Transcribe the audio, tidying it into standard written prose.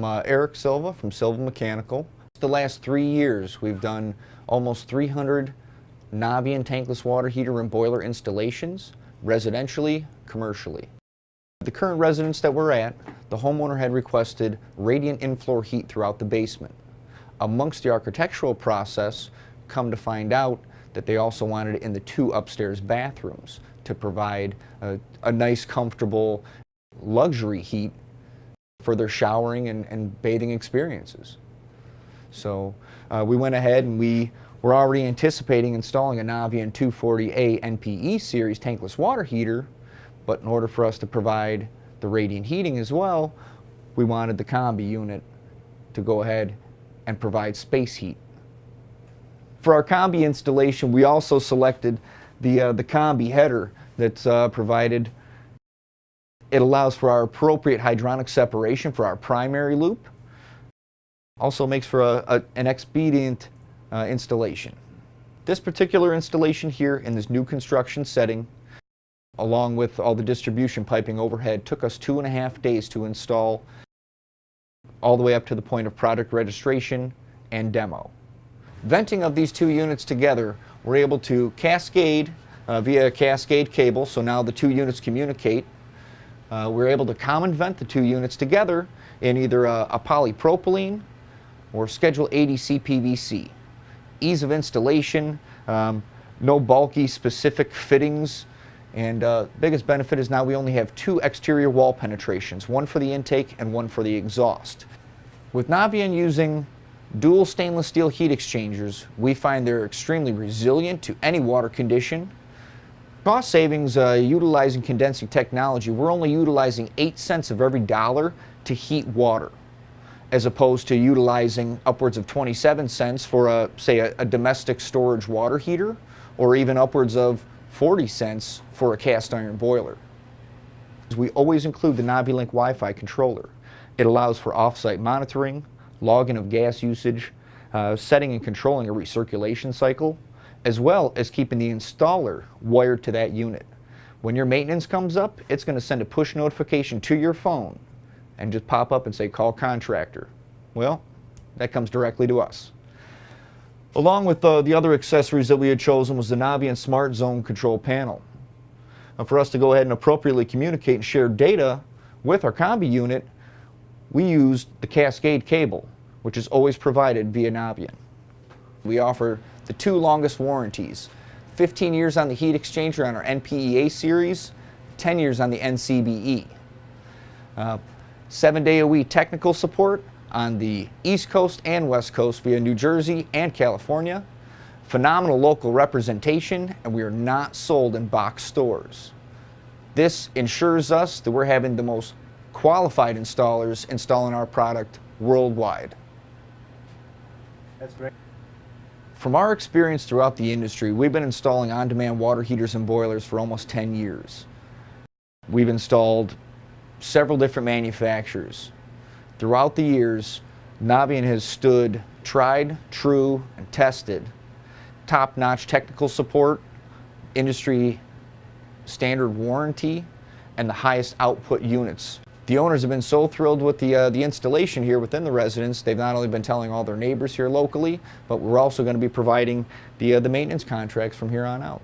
I'm Eric Silva from Silva Mechanical. The last 3 years we've done almost 300 Navien tankless water heater and boiler installations, residentially, commercially. The current residence that we're at, the homeowner had requested radiant in-floor heat throughout the basement. Amongst the architectural process, come to find out that they also wanted it in the 2 upstairs bathrooms to provide a nice, comfortable luxury heat for their showering and bathing experiences. So we went ahead and we were already anticipating installing a Navien 240A NPE series tankless water heater, but in order for us to provide the radiant heating as well, we wanted the combi unit to go ahead and provide space heat. For our combi installation, we also selected the combi header that's provided. It allows for our appropriate hydronic separation for our primary loop. Also makes for an expedient installation. This particular installation here in this new construction setting, along with all the distribution piping overhead, took us 2.5 days to install, all the way up to the point of product registration and demo. Venting of these 2 units together, we're able to cascade via a cascade cable, so now the 2 units communicate. We're able to common vent the 2 units together in either a polypropylene or Schedule 80 CPVC. Ease of installation, no bulky specific fittings, and biggest benefit is now we only have 2 exterior wall penetrations, one for the intake and one for the exhaust. With Navien using dual stainless steel heat exchangers, we find they're extremely resilient to any water condition. Cost savings utilizing condensing technology, we're only utilizing 8 cents of every dollar to heat water, as opposed to utilizing upwards of 27 cents for say a domestic storage water heater, or even upwards of 40 cents for a cast iron boiler. We always include the NaviLink Wi-Fi controller. It allows for off-site monitoring, logging of gas usage, setting and controlling a recirculation cycle, as well as keeping the installer wired to that unit. When your maintenance comes up, it's going to send a push notification to your phone and just pop up and say, call contractor. Well, that comes directly to us. Along with the other accessories that we had chosen was the Navien Smart Zone Control Panel. And for us to go ahead and appropriately communicate and share data with our combi unit, we used the Cascade cable, which is always provided via Navien. We offer the 2 longest warranties, 15 years on the heat exchanger on our NPEA series, 10 years on the NCBE. 7-day-a-week technical support on the East Coast and West Coast via New Jersey and California. Phenomenal local representation, and we are not sold in box stores. This ensures us that we're having the most qualified installers installing our product worldwide. That's great. From our experience throughout the industry, we've been installing on-demand water heaters and boilers for almost 10 years. We've installed several different manufacturers. Throughout the years, Navien has stood tried, true, and tested. Top-notch technical support, industry standard warranty, and the highest output units. The owners have been so thrilled with the installation here within the residence. They've not only been telling all their neighbors here locally, but we're also going to be providing the maintenance contracts from here on out.